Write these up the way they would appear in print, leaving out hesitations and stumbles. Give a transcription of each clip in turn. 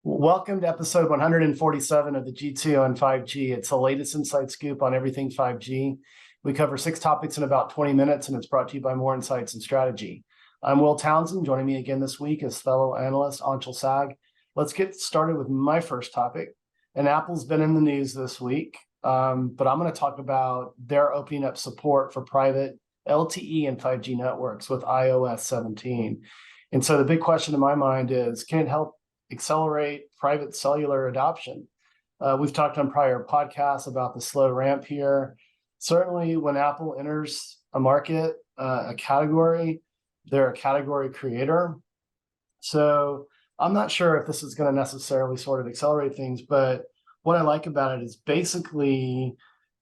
Welcome to episode 147 of the G2 on 5G. It's the latest inside scoop on everything 5G. We cover 6 topics in about 20 minutes, and it's brought to you by More Insights and Strategy. I'm Will Townsend. Joining me again this week is fellow analyst Anshel Sag. Let's get started with my first topic. And Apple's been in the news this week, but I'm going to talk about their opening up support for private LTE and 5G networks with iOS 17. And so the big question in my mind is, can it help accelerate private cellular adoption? We've talked on prior podcasts about the slow ramp here. Certainly when Apple enters a market, a category, they're a category creator. So I'm not sure if this is going to necessarily sort of accelerate things, but what I like about it is basically,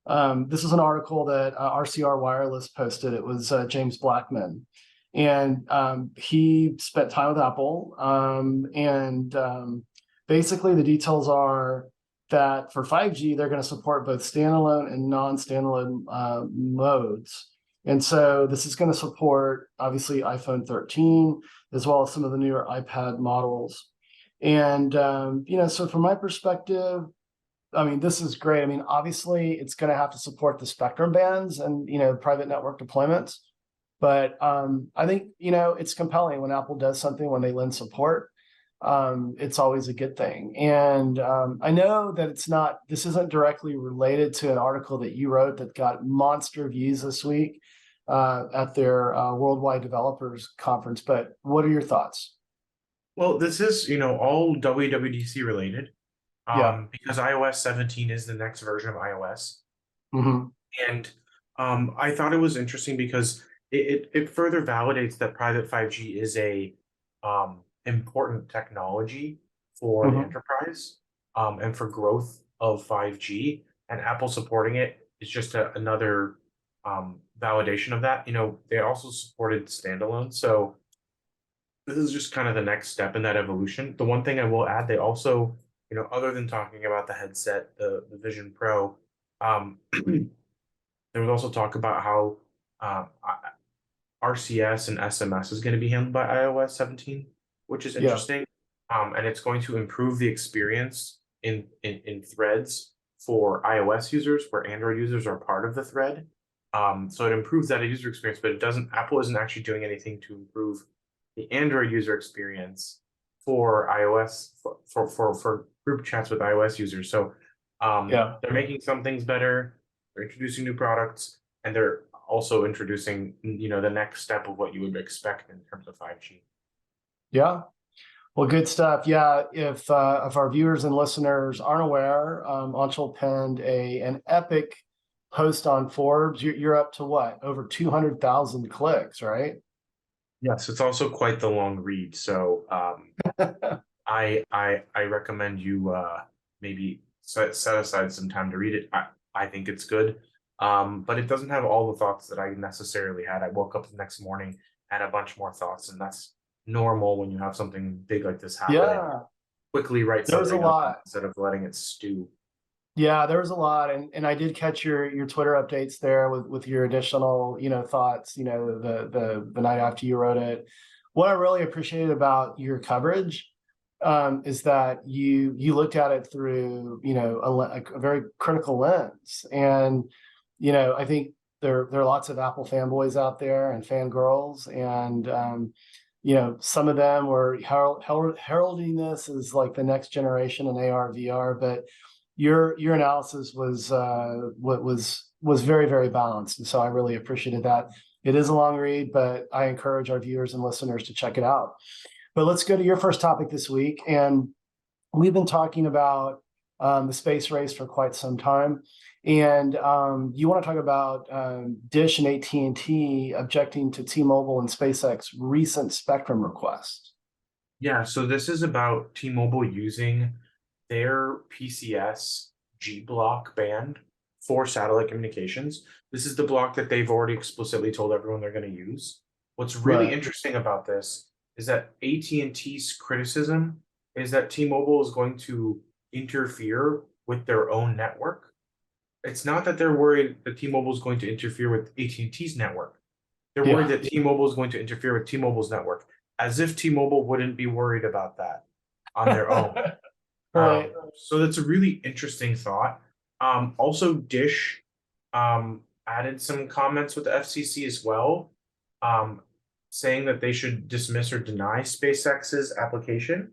this is an article that RCR Wireless posted. It was James Blackman. And he spent time with Apple, basically the details are that for 5G, they're going to support both standalone and non-standalone modes. And so this is going to support, obviously, iPhone 13, as well as some of the newer iPad models. And, so from my perspective, I mean, this is great. I mean, obviously, it's going to have to support the spectrum bands and, private network deployments. But I think, it's compelling when Apple does something, when they lend support. It's always a good thing. And I know that this isn't directly related to an article that you wrote that got monster views this week at their Worldwide Developers Conference. But what are your thoughts? Well, this is, all WWDC related, Yeah. because iOS 17 is the next version of iOS. Mm-hmm. And I thought it was interesting because it further validates that private 5G is a important technology for the Mm-hmm. enterprise and for growth of 5G. And Apple supporting it is just another validation of that. They also supported standalone. So this is just kind of the next step in that evolution. The one thing I will add, they also, other than talking about the headset, the Vision Pro, there was also talk about how RCS and SMS is going to be handled by iOS 17, which is Yeah. interesting. And it's going to improve the experience in threads for iOS users, where Android users are part of the thread. So it improves that user experience, but Apple isn't actually doing anything to improve the Android user experience for iOS for group chats with iOS users. So Yeah. they're making some things better. They're introducing new products, and they're also introducing, the next step of what you would expect in terms of 5G. Yeah. Well, good stuff. Yeah, if our viewers and listeners aren't aware, Anshel penned an epic post on Forbes. You're up to what? Over 200,000 clicks, right? Yes, it's also quite the long read. So I recommend you maybe set aside some time to read it. I think it's good, but it doesn't have all the thoughts that I necessarily had. I woke up the next morning, had a bunch more thoughts, and that's normal when you have something big like this happen. And Yeah, quickly write there was a something up lot. instead of letting it stew. Yeah, there was a lot, and I did catch your Twitter updates there with your additional thoughts. The night after you wrote it. What I really appreciated about your coverage is that you looked at it through a very critical lens, and I think there are lots of Apple fanboys out there and fangirls, and some of them were heralding this as like the next generation in AR VR, but your analysis was very, very balanced, and so I really appreciated that. It is a long read, but I encourage our viewers and listeners to check it out. But let's go to your first topic this week, and we've been talking about the space race for quite some time, and you want to talk about Dish and AT&T objecting to T-Mobile and SpaceX recent spectrum request. Yeah, so this is about T-Mobile using their PCS G block band for satellite communications. This is the block that they've already explicitly told everyone they're going to use. What's really Right. interesting about this is that AT&T's criticism is that T-Mobile is going to interfere with their own network. It's not that they're worried that T-Mobile is going to interfere with AT&T's network. They're worried Yeah. that T-Mobile is going to interfere with T-Mobile's network, as if T-Mobile wouldn't be worried about that on their own. Right. So that's a really interesting thought. Also Dish added some comments with the FCC as well, um, saying that they should dismiss or deny SpaceX's application.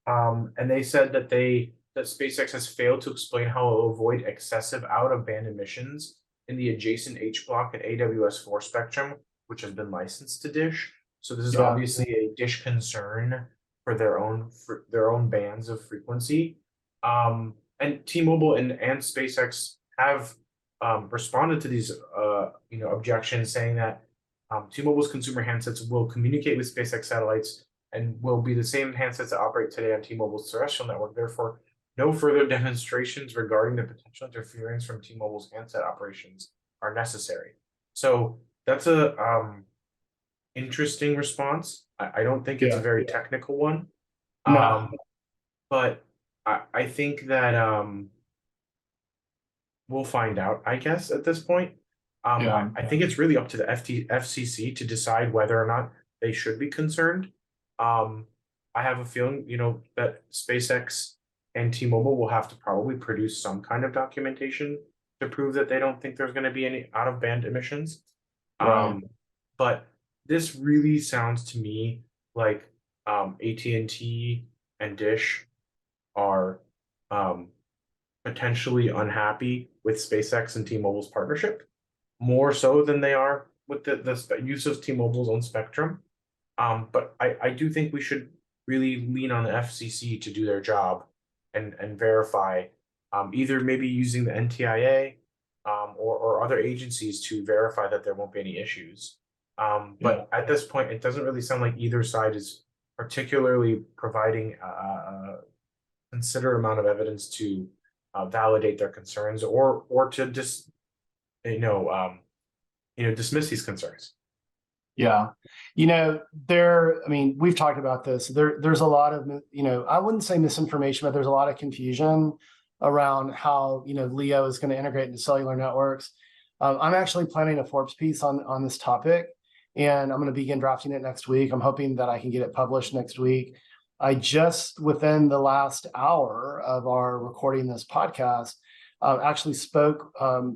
And they said that SpaceX has failed to explain how it will avoid excessive out-of-band emissions in the adjacent H block and AWS-4 spectrum, which has been licensed to Dish. So this is Yeah. obviously a Dish concern for their own bands of frequency. And T-Mobile and SpaceX have responded to these objections, saying that T-Mobile's consumer handsets will communicate with SpaceX satellites and will be the same handsets that operate today on T-Mobile's terrestrial network. Therefore, no further demonstrations regarding the potential interference from T-Mobile's handset operations are necessary. So that's a interesting response. I don't think it's a Yeah. very technical one, No. but I think that we'll find out, I guess, at this point. Yeah. I think it's really up to the FCC to decide whether or not they should be concerned. I have a feeling, that SpaceX and T-Mobile will have to probably produce some kind of documentation to prove that they don't think there's going to be any out-of-band emissions. Right. But this really sounds to me like AT&T and Dish are potentially unhappy with SpaceX and T-Mobile's partnership, more so than they are with the use of T-Mobile's own spectrum. But I do think we should really lean on the FCC to do their job and verify, either maybe using the NTIA or other agencies to verify that there won't be any issues. Yeah. But at this point, it doesn't really sound like either side is particularly providing a considerable amount of evidence to validate their concerns or to just dismiss these concerns. Yeah. I mean, we've talked about this. There's a lot of, I wouldn't say misinformation, but there's a lot of confusion around how, LEO is going to integrate into cellular networks. I'm actually planning a Forbes piece on this topic, and I'm going to begin drafting it next week. I'm hoping that I can get it published next week. I just, within the last hour of our recording this podcast, actually spoke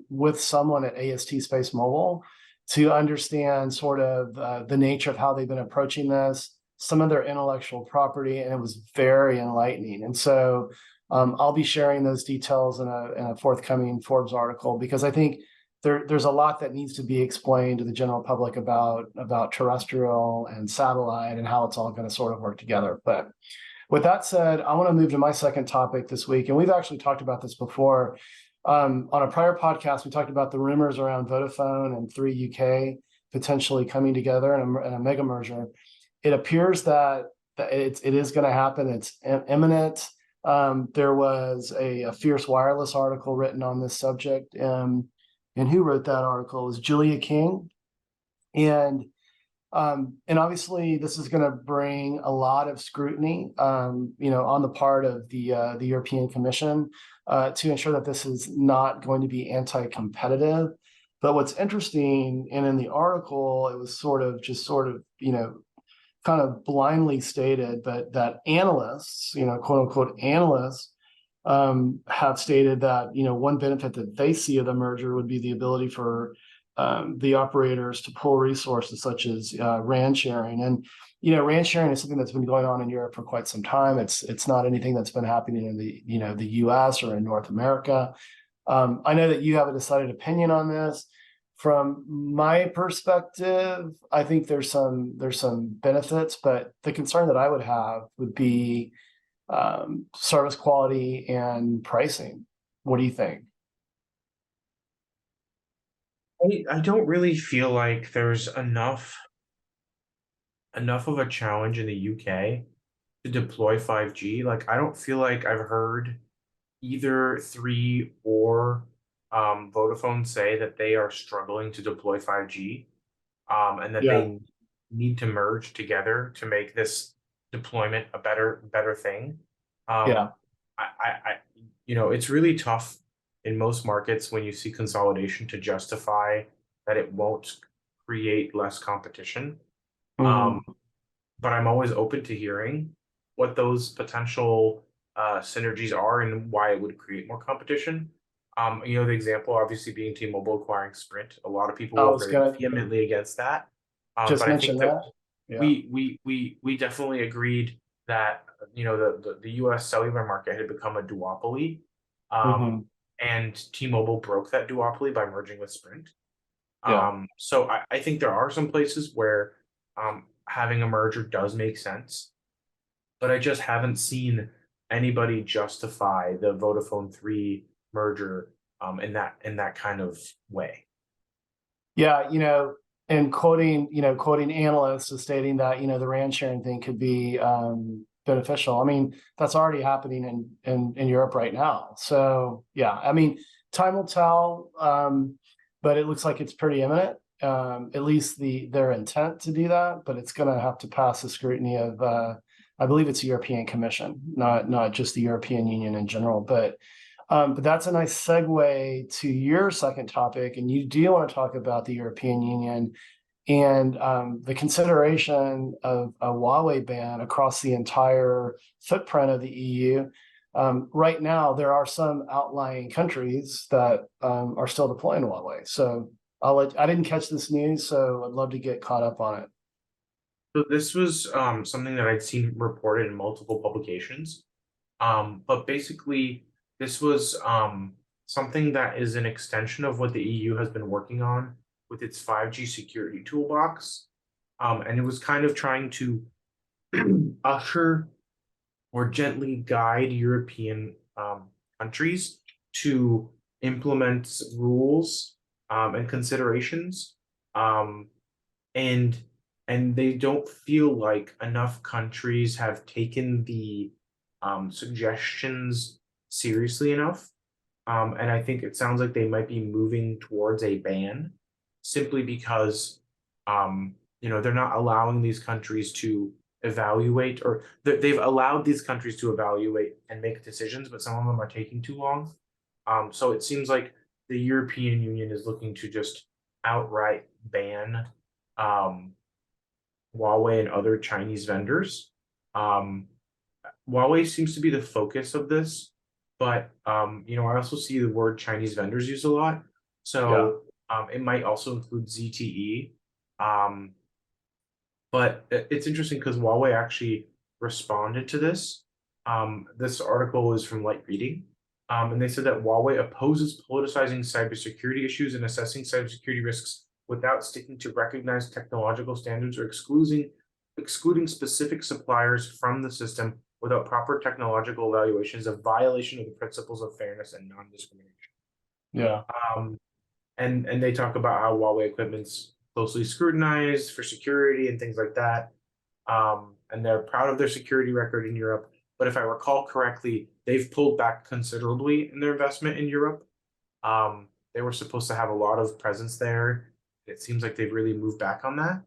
with someone at AST Space Mobile to understand sort of the nature of how they've been approaching this, some of their intellectual property, and it was very enlightening. And so I'll be sharing those details in a forthcoming Forbes article, because I think there's a lot that needs to be explained to the general public about terrestrial and satellite and how it's all going to sort of work together. But with that said, I want to move to my second topic this week, and we've actually talked about this before. On a prior podcast, we talked about the rumors around Vodafone and Three UK potentially coming together in a mega merger. It appears that it is going to happen. It's imminent. There was a Fierce Wireless article written on this subject, and who wrote that article? It was Julia King, and obviously this is going to bring a lot of scrutiny, on the part of the European Commission, to ensure that this is not going to be anti-competitive. But what's interesting, and in the article, it was sort of kind of blindly stated, but that analysts, quote unquote analysts, have stated that, one benefit that they see of the merger would be the ability for the operators to pull resources such as RAN sharing. And RAN sharing is something that's been going on in Europe for quite some time. It's not anything that's been happening in the US or in North America. I know that you have a decided opinion on this. From my perspective, I think there's some benefits, but the concern that I would have would be service quality and pricing. What do you think? I don't really feel like there's enough of a challenge in the UK to deploy 5G. Like, I don't feel like I've heard either Three or Vodafone say that they are struggling to deploy 5G, and that Yeah. they need to merge together to make this deployment a better thing. Yeah. It's really tough in most markets when you see consolidation to justify that it won't create less competition. Mhm. But I'm always open to hearing what those potential synergies are and why it would create more competition. The example obviously being T-Mobile acquiring Sprint. A lot of people I were was very gonna vehemently against that. just But I think mention that that. Yeah. we definitely agreed that the U.S. cellular market had become a duopoly, Hmm. and T-Mobile broke that duopoly by merging with Sprint. Yeah. So I think there are some places where having a merger does make sense, but I just haven't seen anybody justify the Vodafone 3 merger in that kind of way. Yeah, and quoting analysts as stating that, the RAN sharing thing could be beneficial. I mean, that's already happening in Europe right now. So yeah, I mean, time will tell, but it looks like it's pretty imminent. At least their intent to do that, but it's going to have to pass the scrutiny of, I believe it's the European Commission, not just the European Union in general, but that's a nice segue to your second topic, and you do want to talk about the European Union and the consideration of a Huawei ban across the entire footprint of the EU. Right now, there are some outlying countries that are still deploying Huawei. So I didn't catch this news, so I'd love to get caught up on it. So this was something that I'd seen reported in multiple publications. But basically, this was something that is an extension of what the EU has been working on with its 5G security toolbox. And it was kind of trying to usher or gently guide European countries to implement rules and considerations. Um, and they don't feel like enough countries have taken the suggestions seriously enough. And I think it sounds like they might be moving towards a ban simply because they're not allowing these countries to evaluate, or they've allowed these countries to evaluate and make decisions, but some of them are taking too long. So it seems like the European Union is looking to just outright ban um, Huawei and other Chinese vendors. Um, Huawei seems to be the focus of this, but I also see the word Chinese vendors used a lot. Yeah. So it might also include ZTE. Um, but it's interesting because Huawei actually responded to this. This article is from Light Reading. And they said that Huawei opposes politicizing cybersecurity issues and assessing cybersecurity risks without sticking to recognized technological standards or excluding specific suppliers from the system without proper technological evaluation is a violation of the principles of fairness and non-discrimination. Yeah. Um, and they talk about how Huawei equipment's closely scrutinized for security and things like that. And they're proud of their security record in Europe. But if I recall correctly, they've pulled back considerably in their investment in Europe. They were supposed to have a lot of presence there. It seems like they've really moved back on that.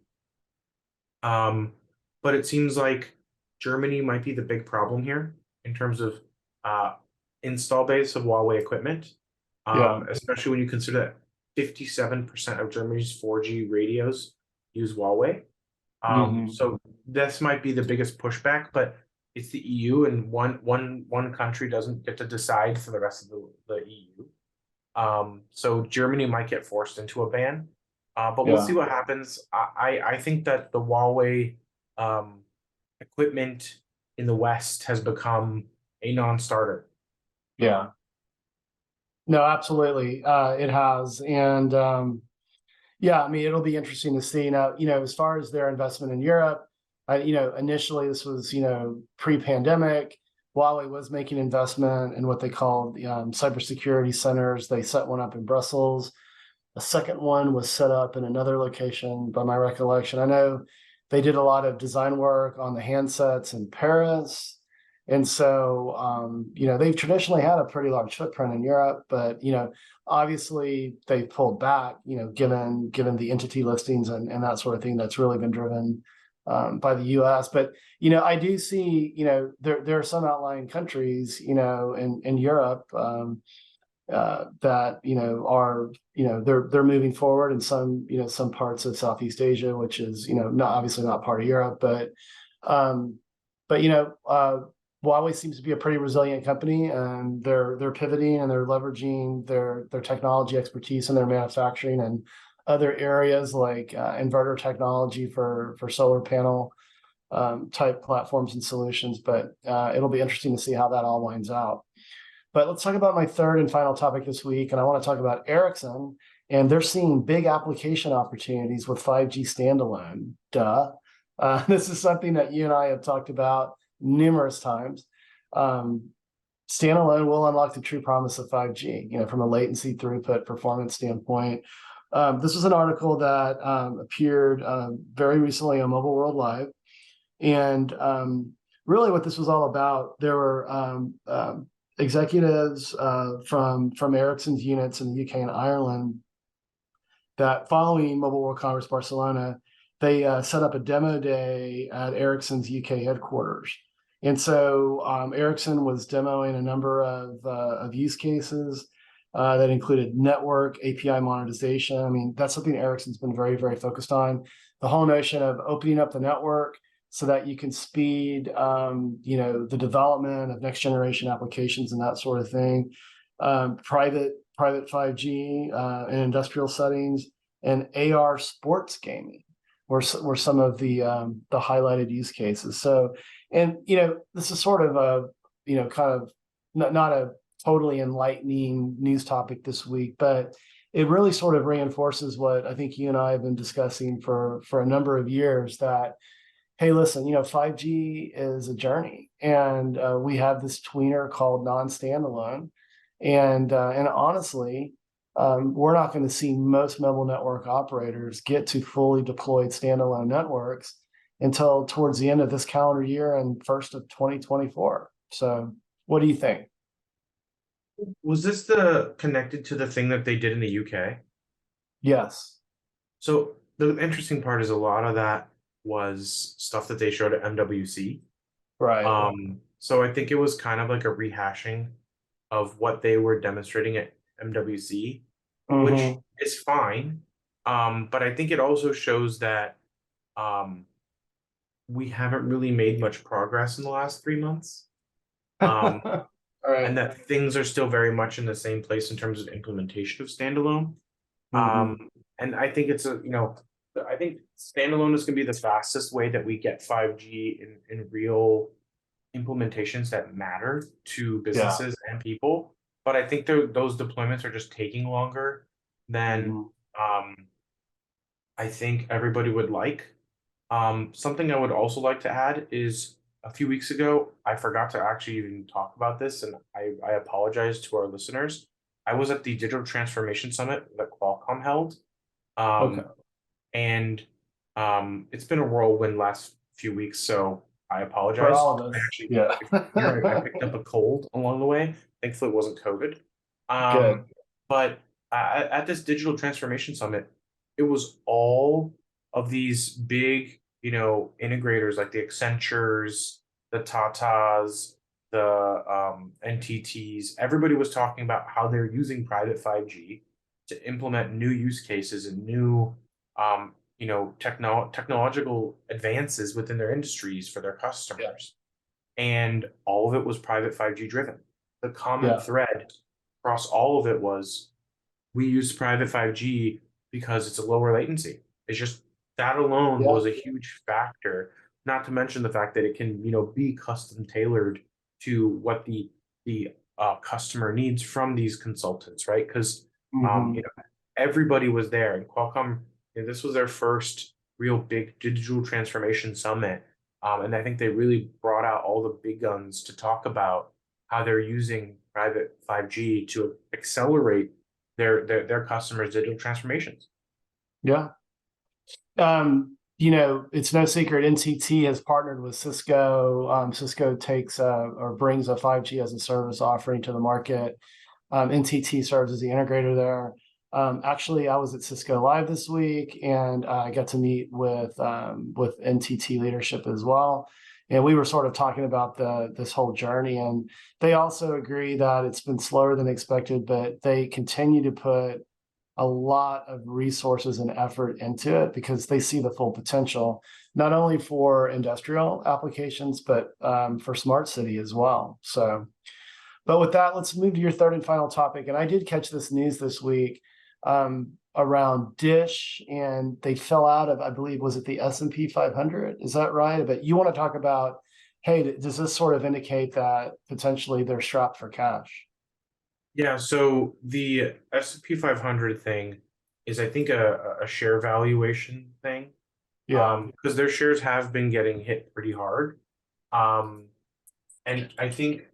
But it seems like Germany might be the big problem here in terms of uh, install base of Huawei equipment, Yeah. especially when you consider that 57% of Germany's 4G radios use Huawei. Hmm. So this might be the biggest pushback, but it's the EU, and one country doesn't get to decide for the rest of the EU. So Germany might get forced into a ban, but we'll Yeah. see what happens. I think that the Huawei um, equipment in the West has become a non-starter. Yeah. No, absolutely. It has. And yeah, I mean, it'll be interesting to see now, as far as their investment in Europe, initially this was, pre-pandemic. Huawei was making investment in what they called cybersecurity centers. They set one up in Brussels. A second one was set up in another location, by my recollection. I know they did a lot of design work on the handsets in Paris. And so, they've traditionally had a pretty large footprint in Europe, but, obviously they've pulled back, given the entity listings and that sort of thing that's really been driven by the US. But, I do see, there are some outlying countries, in Europe that, are, they're moving forward in some parts of Southeast Asia, which is, not obviously not part of Europe, but, um, but Huawei seems to be a pretty resilient company, and they're pivoting and they're leveraging their technology expertise in their manufacturing and other areas like inverter technology for solar panel type platforms and solutions. But it'll be interesting to see how that all winds out. But let's talk about my third and final topic this week, and I want to talk about Ericsson, and they're seeing big application opportunities with 5G standalone. Duh. This is something that you and I have talked about numerous times. Standalone will unlock the true promise of 5G, from a latency, throughput, performance standpoint. This was an article that appeared very recently on Mobile World Live. And really what this was all about, there were executives from Ericsson's units in the UK and Ireland that, following Mobile World Congress Barcelona, they set up a demo day at Ericsson's UK headquarters. And so Ericsson was demoing a number of use cases that included network API monetization. I mean, that's something Ericsson's been very, very focused on. The whole notion of opening up the network so that you can speed, the development of next generation applications and that sort of thing. Private 5G in industrial settings, and AR sports gaming were some of the highlighted use cases. So, and this is sort of a kind of not a totally enlightening news topic this week, but it really sort of reinforces what I think you and I have been discussing for a number of years, that hey, listen, 5G is a journey, and we have this tweener called non-standalone, and honestly, we're not going to see most mobile network operators get to fully deployed standalone networks until towards the end of this calendar year and first of 2024. So, what do you think? Was this connected to the thing that they did in the UK? Yes. So the interesting part is a lot of that was stuff that they showed at MWC. Right. So I think it was kind of like a rehashing of what they were demonstrating at MWC, which is fine. But I think it also shows that we haven't really made much progress in the last 3 months. All right. And that things are still very much in the same place in terms of implementation of standalone. And I think it's I think standalone is going to be the fastest way that we get 5G in real implementations that matter to businesses and people. But I think those deployments are just taking longer than I think everybody would like. Something I would also like to add is, a few weeks ago, I forgot to actually even talk about this, and I apologize to our listeners. I was at the Digital Transformation Summit that Qualcomm held. And it's been a whirlwind last few weeks, so I apologize. For all of us. I picked up a cold along the way. Thankfully, it wasn't COVID. Good. But at this Digital Transformation Summit, it was all of these big, integrators like the Accentures, the Tatas, the NTTs. Everybody was talking about how they're using private 5G to implement new use cases and new technological advances within their industries for their customers. And all of it was private 5G driven. The common thread across all of it was, we use private 5G because it's a lower latency. It's just that alone was a huge factor, not to mention the fact that it can be custom tailored to what the customer needs from these consultants, right? Because everybody was there, and Qualcomm, this was their first real big digital transformation summit. And I think they really brought out all the big guns to talk about how they're using private 5G to accelerate their customers' digital transformations. Yeah. It's no secret NCT has partnered with Cisco. Cisco takes or brings a 5G as a service offering to the market. NCT serves as the integrator there. Actually, I was at Cisco Live this week, and I got to meet with NTT leadership as well. And we were sort of talking about this whole journey, and they also agree that it's been slower than expected, but they continue to put a lot of resources and effort into it because they see the full potential, not only for industrial applications, but for smart city as well. So, but with that, let's move to your third and final topic. And I did catch this news this week around Dish, and they fell out of, I believe, was it the S&P 500? Is that right? But you want to talk about, hey, does this sort of indicate that potentially they're strapped for cash? Yeah, so the S&P 500 thing is, I think, a share valuation thing, Yeah, because their shares have been getting hit pretty hard. Um, and I think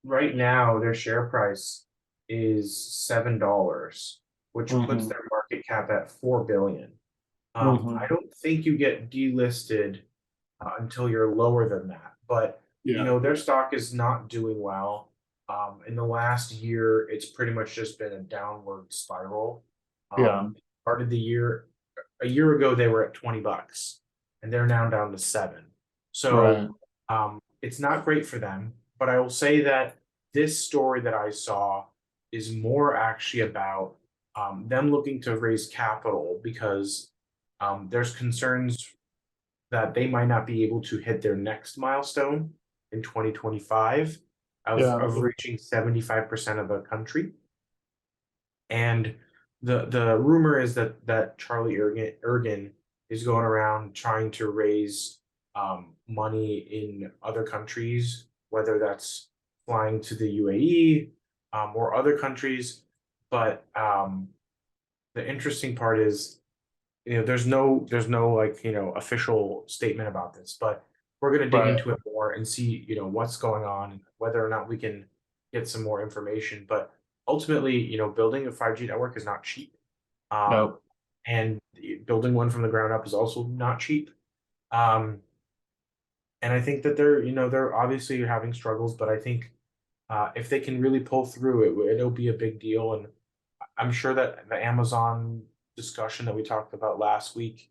right now their share price is $7, which puts hmm their market cap at 4 billion. I hmm don't think you get delisted until you're lower than that, but yeah, their stock is not doing well. In the last year, it's pretty much just been a downward spiral. yeah, Started the year a year ago, they were at $20, and they're now down to 7. right. So it's not great for them. But I will say that this story that I saw is more actually about them looking to raise capital because there's concerns that they might not be able to hit their next milestone in 2025 Yeah, of reaching 75% of the country. And the rumor is that Charlie Ergen is going around trying to raise money in other countries, whether that's flying to the UAE or other countries. But the interesting part is, there's no like official statement about this, but we're going to dig right. into it more and see what's going on and whether or not we can get some more information. But ultimately, building a 5G network is not cheap, um, Nope. and building one from the ground up is also not cheap. Um, and I think that they're obviously having struggles, but I think if they can really pull through it, it'll be a big deal. And I'm sure that the Amazon discussion that we talked about last week,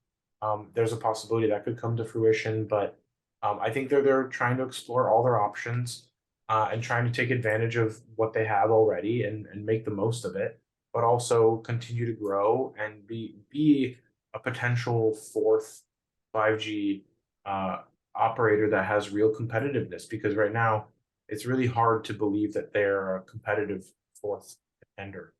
there's a possibility that could come to fruition. But I think they're trying to explore all their options and trying to take advantage of what they have already and make the most of it, but also continue to grow and be a potential fourth 5G uh, operator that has real competitiveness. Because right now, it's really hard to believe that they're a competitive fourth contender.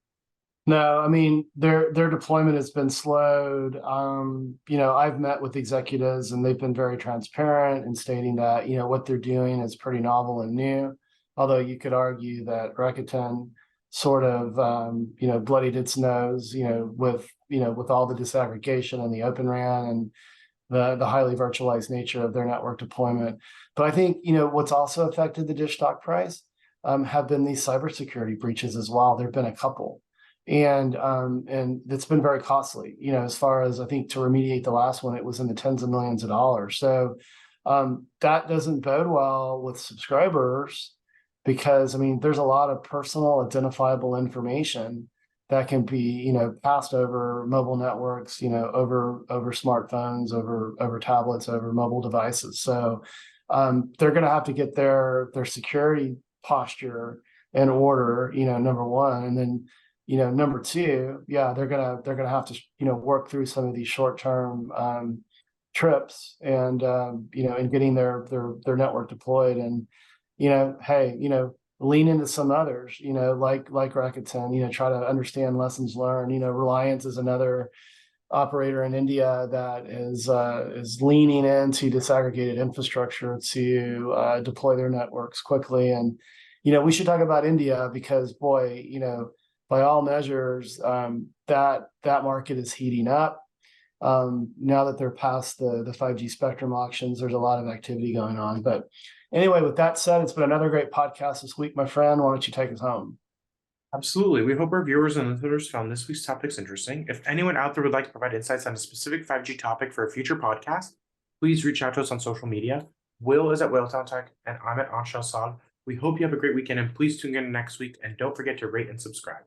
No, I mean their deployment has been slowed. I've met with executives and they've been very transparent in stating that, what they're doing is pretty novel and new. Although you could argue that Rakuten sort of bloodied its nose, with all the disaggregation and the Open RAN and the highly virtualized nature of their network deployment. But I think, what's also affected the dish stock price have been these cybersecurity breaches as well. There have been a couple. And it's been very costly, as far as I think to remediate the last one, it was in the tens of millions of dollars. So that doesn't bode well with subscribers because I mean there's a lot of personal identifiable information that can be, passed over mobile networks, over smartphones, over tablets, over mobile devices. So they're going to have to get their security posture in order, number one, and then number two, yeah, they're gonna have to work through some of these short-term trips and and getting their network deployed and hey, lean into some others, like Rakuten, try to understand lessons learned. Reliance is another operator in India that is leaning into disaggregated infrastructure to deploy their networks quickly. And we should talk about India because boy, by all measures, that market is heating up. Now that they're past the 5G spectrum auctions, there's a lot of activity going on. But anyway, with that said, it's been another great podcast this week, my friend. Why don't you take us home? Absolutely. We hope our viewers and listeners found this week's topics interesting. If anyone out there would like to provide insights on a specific 5G topic for a future podcast, please reach out to us on social media. Will is at Whaletown Tech, and I'm at Anshel. We hope you have a great weekend, and please tune in next week. And don't forget to rate and subscribe.